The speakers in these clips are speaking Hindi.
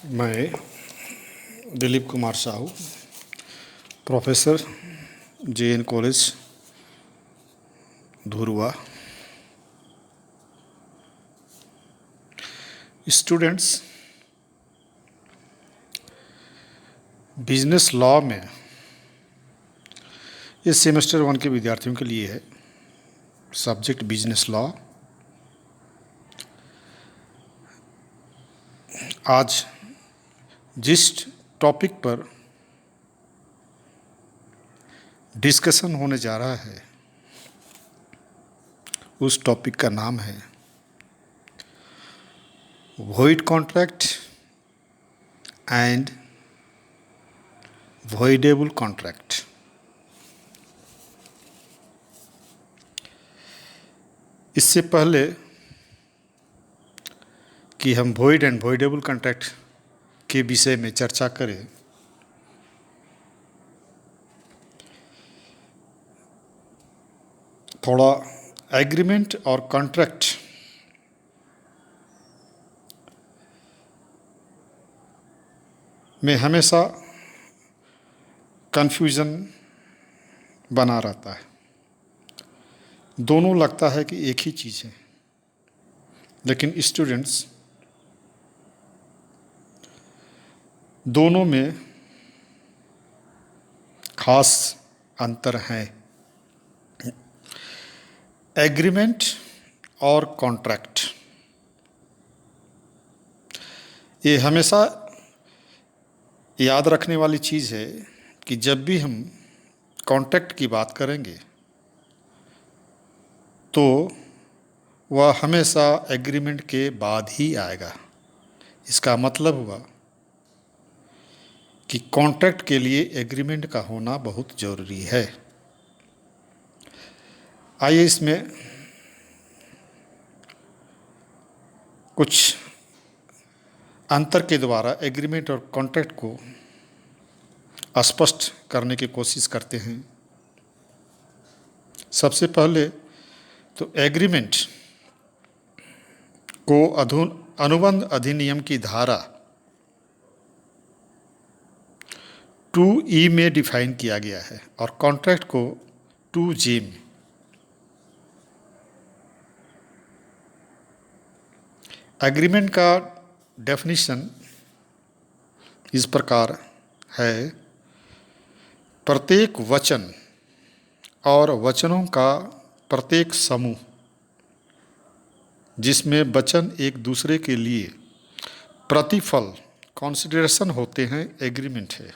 मैं Dilip Kumar Sahu, professor JN college Dhurwa. Students, business law में इस सेमेस्टर 1 के विद्यार्थियों के लिए है सब्जेक्ट बिजनेस लॉ। आज जिस टॉपिक पर डिस्कशन होने जा रहा है उस टॉपिक का नाम है void contract and voidable contract. इससे पहले कि हम वॉइड एंड वॉइडेबल कॉन्ट्रैक्ट के विषय में चर्चा करें, थोड़ा एग्रीमेंट और कॉन्ट्रैक्ट में हमेशा कन्फ्यूज़न बना रहता है। दोनों लगता है कि एक ही चीज़ है, लेकिन स्टूडेंट्स, दोनों में खास अंतर है। एग्रीमेंट और कॉन्ट्रैक्ट, ये हमेशा याद रखने वाली चीज़ है कि जब भी हम कॉन्ट्रैक्ट की बात करेंगे तो वह हमेशा एग्रीमेंट के बाद ही आएगा। इसका मतलब हुआ कि कॉन्ट्रैक्ट के लिए एग्रीमेंट का होना बहुत ज़रूरी है। आइए इसमें कुछ अंतर के द्वारा एग्रीमेंट और कॉन्ट्रैक्ट को स्पष्ट करने की कोशिश करते हैं। सबसे पहले तो एग्रीमेंट को अनुबंध अधिनियम की धारा 2E में डिफाइन किया गया है और कॉन्ट्रैक्ट को 2G में। एग्रीमेंट का डेफिनेशन इस प्रकार है: प्रत्येक वचन और वचनों का प्रत्येक समूह जिसमें वचन एक दूसरे के लिए प्रतिफल कंसिडरेशन होते हैं, एग्रीमेंट है।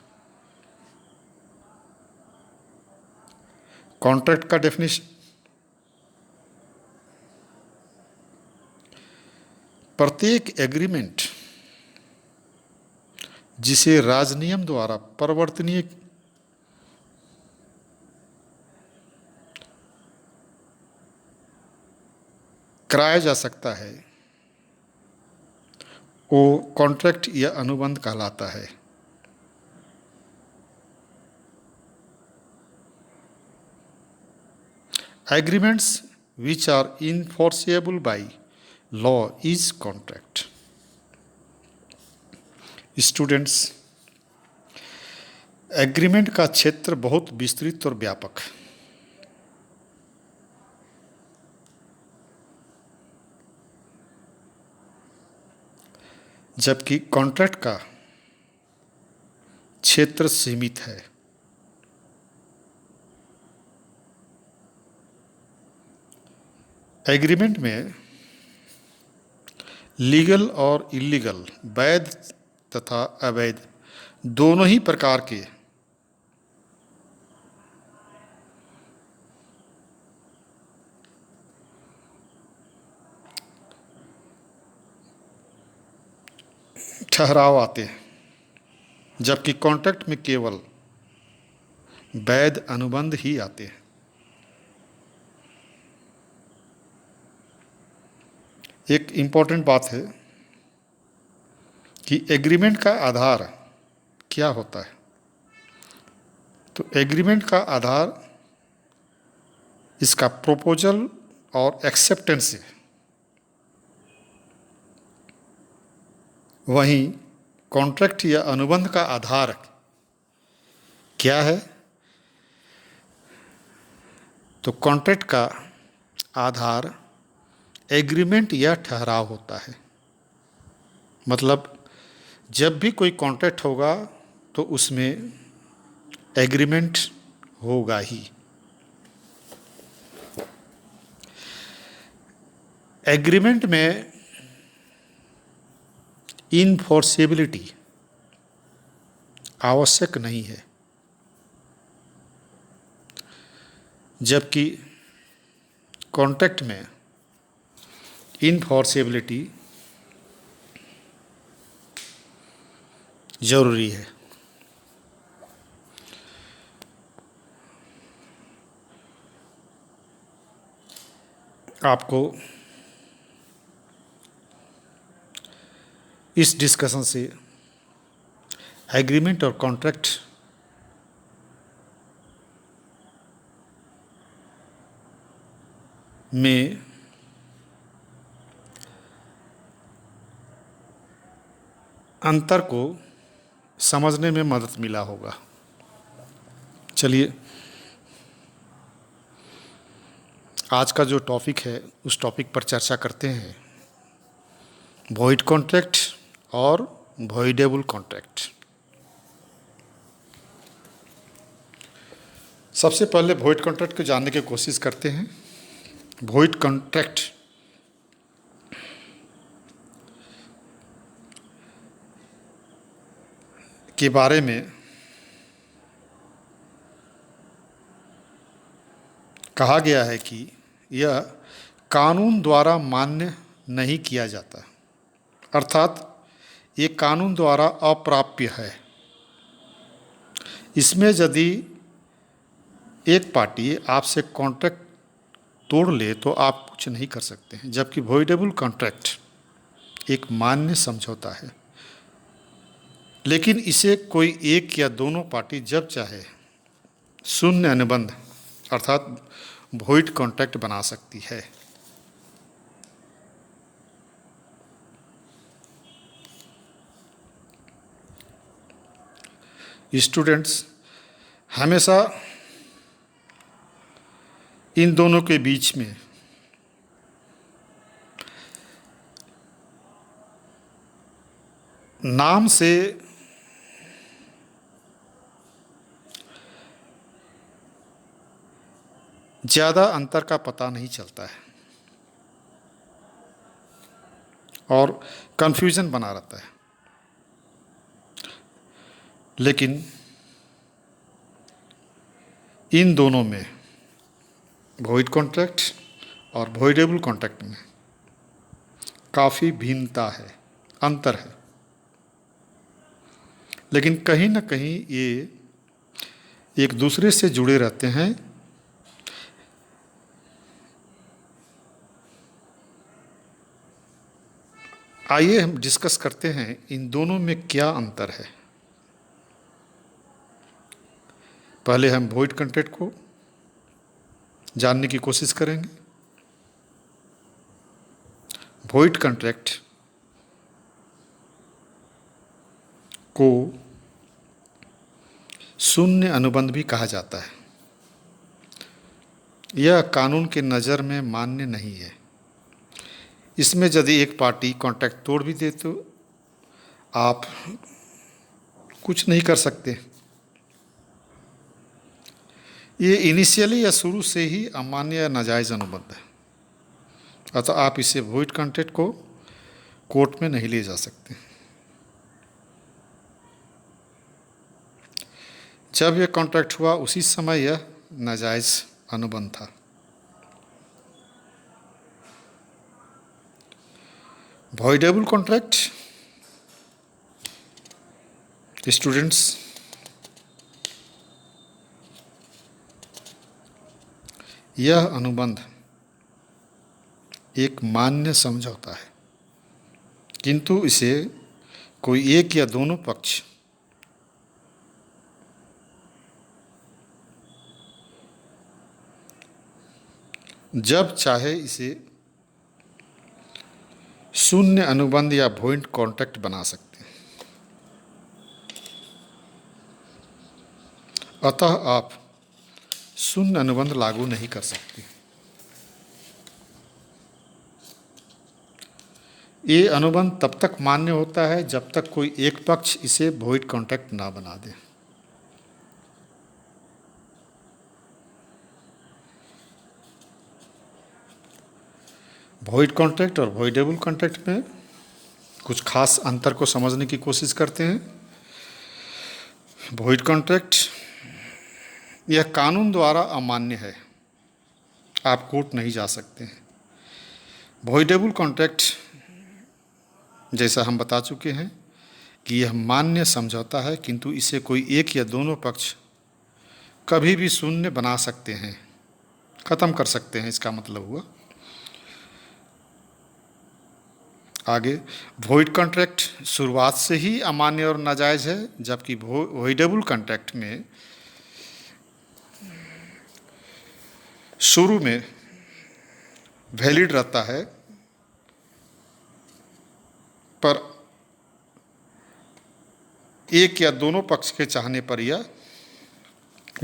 कॉन्ट्रैक्ट का डेफिनेशन: प्रत्येक एग्रीमेंट जिसे राजनियम द्वारा परिवर्तनीय कराया जा सकता है वो कॉन्ट्रैक्ट या अनुबंध कहलाता है। Agreements which are enforceable by law is contract. Students, agreement का क्षेत्र बहुत विस्तृत और व्यापक है। जबकि कॉन्ट्रैक्ट का क्षेत्र सीमित है। एग्रीमेंट में लीगल और इलीगल, वैध तथा अवैध दोनों ही प्रकार के ठहराव आते हैं, जबकि कॉन्ट्रैक्ट में केवल वैध अनुबंध ही आते हैं। एक इम्पोर्टेंट बात है कि एग्रीमेंट का आधार क्या होता है। तो एग्रीमेंट का आधार इसका प्रपोजल और एक्सेप्टेंस है। वहीं कॉन्ट्रैक्ट या अनुबंध का आधार क्या है? तो कॉन्ट्रैक्ट का आधार एग्रीमेंट या ठहराव होता है। मतलब जब भी कोई कॉन्ट्रैक्ट होगा तो उसमें एग्रीमेंट होगा ही। एग्रीमेंट में इनफोर्सेबिलिटी आवश्यक नहीं है, जबकि कॉन्ट्रैक्ट में इनफोर्सेबिलिटी जरूरी है। आपको इस डिस्कशन से एग्रीमेंट और कॉन्ट्रैक्ट में अंतर को समझने में मदद मिला होगा। चलिए आज का जो टॉपिक है उस टॉपिक पर चर्चा करते हैं, वॉइड कॉन्ट्रैक्ट और वॉइडेबल कॉन्ट्रैक्ट। सबसे पहले वॉइड कॉन्ट्रैक्ट को जानने की कोशिश करते हैं। वॉइड कॉन्ट्रैक्ट के बारे में कहा गया है कि यह कानून द्वारा मान्य नहीं किया जाता, अर्थात ये कानून द्वारा अप्राप्य है। इसमें यदि एक पार्टी आपसे कॉन्ट्रैक्ट तोड़ ले तो आप कुछ नहीं कर सकते हैं, जबकि वॉइडेबल कॉन्ट्रैक्ट एक मान्य समझौता है, लेकिन इसे कोई एक या दोनों पार्टी जब चाहे शून्य अनुबंध अर्थात वॉइड कॉन्ट्रैक्ट बना सकती है। स्टूडेंट्स, हमेशा इन दोनों के बीच में नाम से ज़्यादा अंतर का पता नहीं चलता है और कन्फ्यूज़न बना रहता है। लेकिन इन दोनों में वॉइड कॉन्ट्रैक्ट और वॉइडेबल कॉन्ट्रैक्ट में काफ़ी भिन्नता है, अंतर है, लेकिन कहीं ना कहीं ये एक दूसरे से जुड़े रहते हैं। आइए हम डिस्कस करते हैं इन दोनों में क्या अंतर है। पहले हम वॉइड कॉन्ट्रैक्ट को जानने की कोशिश करेंगे। वॉइड कॉन्ट्रैक्ट को शून्य अनुबंध भी कहा जाता है। यह कानून के नज़र में मान्य नहीं है। इसमें यदि एक पार्टी कॉन्ट्रैक्ट तोड़ भी दे तो आप कुछ नहीं कर सकते। ये इनिशियली या शुरू से ही अमान्य या नाजायज़ अनुबंध है, अतः आप इसे वॉइड कॉन्ट्रैक्ट को कोर्ट में नहीं ले जा सकते। जब यह कॉन्ट्रैक्ट हुआ उसी समय यह नाजायज़ अनुबंध था। वॉइडेबल कॉन्ट्रैक्ट, स्टूडेंट्स, यह अनुबंध एक मान्य समझौता है, किंतु इसे कोई एक या दोनों पक्ष जब चाहे इसे शून्य अनुबंध या वॉइड कॉन्ट्रैक्ट बना सकते हैं। अतः आप शून्य अनुबंध लागू नहीं कर सकते। ये अनुबंध तब तक मान्य होता है जब तक कोई एक पक्ष इसे वॉइड कॉन्ट्रैक्ट ना बना दे। वॉइड कॉन्ट्रैक्ट और वॉइडेबल कॉन्ट्रैक्ट में कुछ खास अंतर को समझने की कोशिश करते हैं। वॉइड कॉन्ट्रैक्ट यह कानून द्वारा अमान्य है, आप कोर्ट नहीं जा सकते हैं। वॉइडेबल कॉन्ट्रैक्ट जैसा हम बता चुके हैं कि यह मान्य समझौता है, किंतु इसे कोई एक या दोनों पक्ष कभी भी शून्य बना सकते हैं, ख़त्म कर सकते हैं, इसका मतलब हुआ। आगे, वॉइड कॉन्ट्रैक्ट शुरुआत से ही अमान्य और नाजायज़ है, जबकि वॉइडेबल कॉन्ट्रैक्ट में शुरू में वैलिड रहता है, पर एक या दोनों पक्ष के चाहने पर यह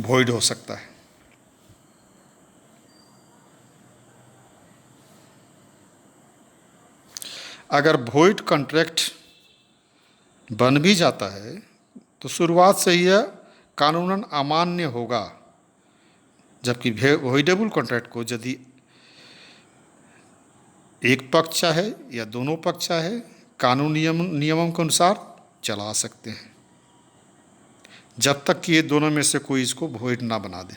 वॉइड हो सकता है। अगर वॉइड कॉन्ट्रैक्ट बन भी जाता है तो शुरुआत से ही यह कानूनन अमान्य होगा, जबकि वॉइडेबल कॉन्ट्रैक्ट को यदि एक पक्ष चाहे या दोनों पक्ष चाहे कानून नियमों के अनुसार चला सकते हैं, जब तक कि ये दोनों में से कोई इसको वॉइड ना बना दे।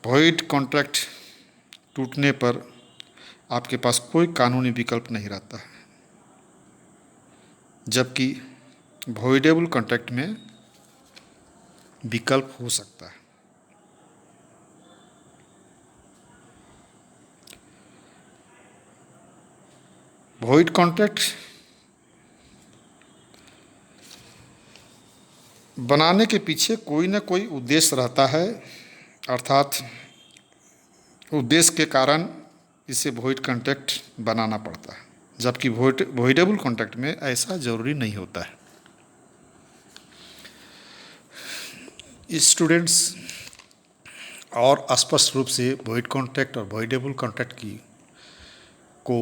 वॉइड कॉन्ट्रैक्ट टूटने पर आपके पास कोई कानूनी विकल्प नहीं रहता है, जबकि वॉइडेबल कॉन्ट्रैक्ट में विकल्प हो सकता है। वॉइड कॉन्ट्रैक्ट बनाने के पीछे कोई ना कोई उद्देश्य रहता है, अर्थात उद्देश्य के कारण इसे वॉइड कॉन्ट्रैक्ट बनाना पड़ता है, जबकि वॉइडेबल कॉन्ट्रैक्ट में ऐसा जरूरी नहीं होता है। स्टूडेंट्स और स्पष्ट रूप से वॉइड कॉन्ट्रैक्ट और वॉइडेबल कॉन्ट्रैक्ट को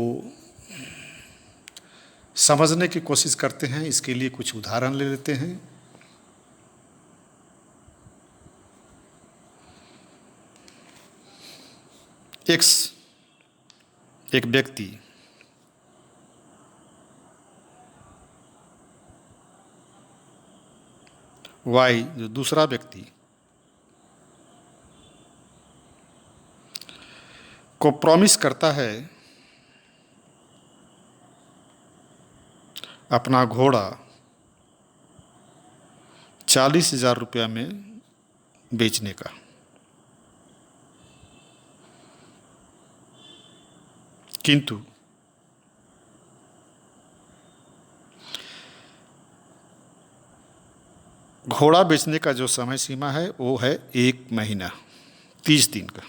समझने की कोशिश करते हैं। इसके लिए कुछ उदाहरण ले लेते हैं। एक व्यक्ति वाई, जो दूसरा व्यक्ति को प्रॉमिस करता है अपना घोड़ा 40,000 रुपया में बेचने का, किंतु घोड़ा बेचने का जो समय सीमा है वो है 1 महीना 30 दिन का।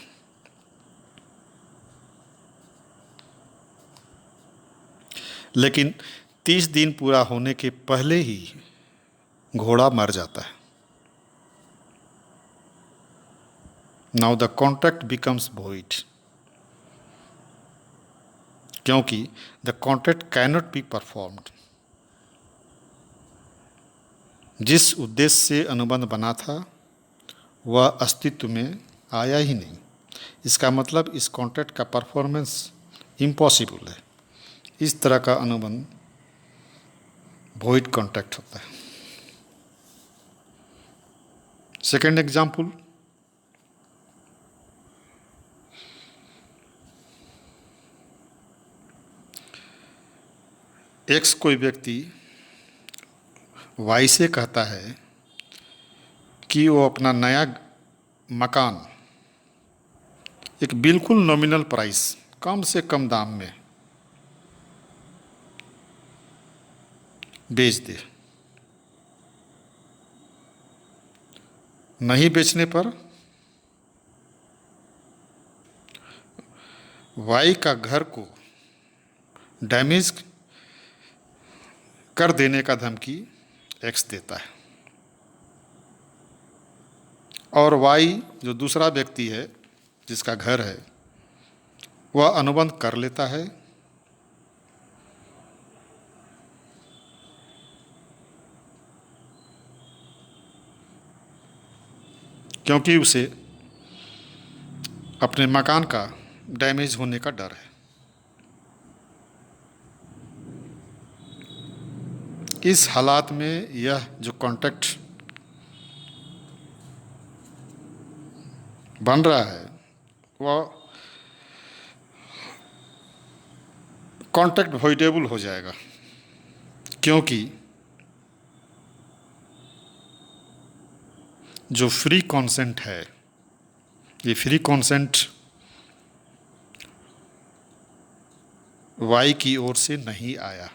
लेकिन 30 दिन पूरा होने के पहले ही घोड़ा मर जाता है। Now the contract becomes void, क्योंकि the contract cannot be performed. जिस उद्देश्य से अनुबंध बना था वह अस्तित्व में आया ही नहीं। इसका मतलब इस कॉन्ट्रैक्ट का परफॉर्मेंस इम्पॉसिबल है। इस तरह का अनुबंध वॉइड कॉन्ट्रैक्ट होता है। सेकेंड एग्जाम्पल, एक्स कोई व्यक्ति वाई से कहता है कि वो अपना नया मकान एक बिल्कुल नॉमिनल प्राइस, कम से कम दाम में बेच दे। नहीं बेचने पर वाई का घर को डैमेज कर देने का धमकी एक्स देता है, और वाई जो दूसरा व्यक्ति है जिसका घर है वह अनुबंध कर लेता है क्योंकि उसे अपने मकान का डैमेज होने का डर है। इस हालात में यह जो कॉन्ट्रैक्ट बन रहा है वह कॉन्ट्रैक्ट वॉइडेबल हो जाएगा, क्योंकि जो फ्री कॉन्सेंट है, ये फ्री कॉन्सेंट वाई की ओर से नहीं आया।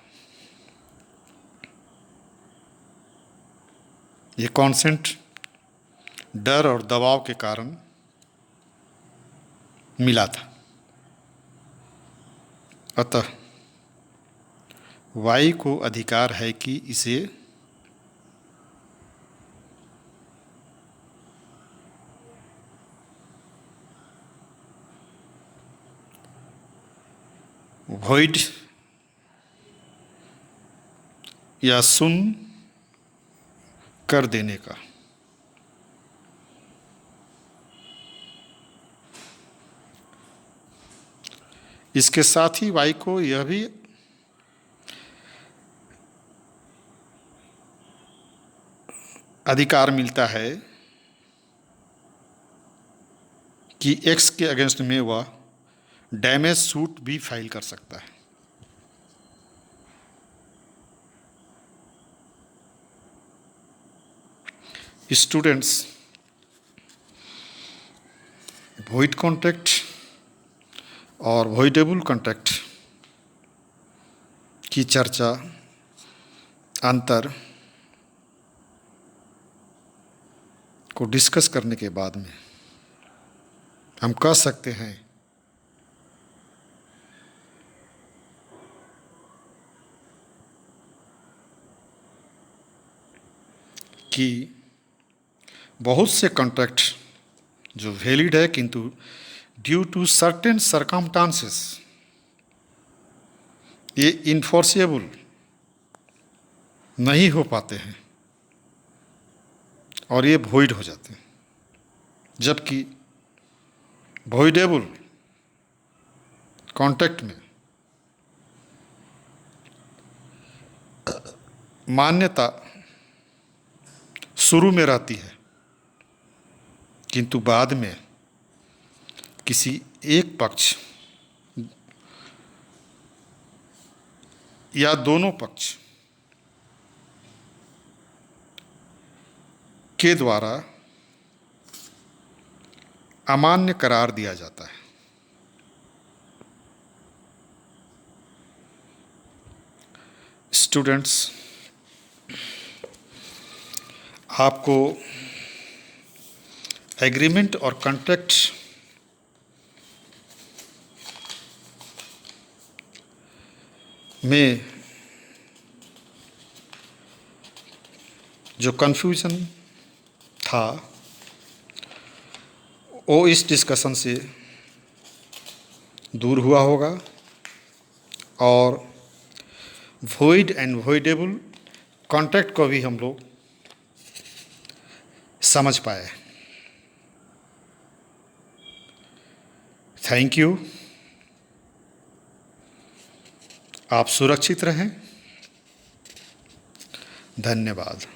ये कॉन्सेंट डर और दबाव के कारण मिला था। अतः वाई को अधिकार है कि इसे वॉइड या शून्य कर देने का। इसके साथ ही वाई को यह भी अधिकार मिलता है कि एक्स के अगेंस्ट में वह डैमेज सूट भी फाइल कर सकता है। स्टूडेंट्स, वॉइड कॉन्ट्रैक्ट और वॉइडेबल कॉन्ट्रैक्ट की चर्चा, अंतर को डिस्कस करने के बाद में हम कह सकते हैं कि बहुत से कॉन्ट्रैक्ट जो वैलिड है किंतु ड्यू टू सर्टेन सर्कमस्टांसेस ये इन्फोर्सेबल नहीं हो पाते हैं और ये वॉइड हो जाते हैं, जबकि वॉइडेबल कॉन्ट्रैक्ट में मान्यता शुरू में रहती है किंतु बाद में किसी एक पक्ष या दोनों पक्ष के द्वारा अमान्य करार दिया जाता है। स्टूडेंट्स, आपको एग्रीमेंट और कॉन्ट्रैक्ट में जो कन्फ्यूजन था वो इस डिस्कशन से दूर हुआ होगा और वॉइड एंड वॉइडेबल कॉन्ट्रैक्ट को भी हम लोग समझ पाए। Thank you. आप सुरक्षित रहें। धन्यवाद।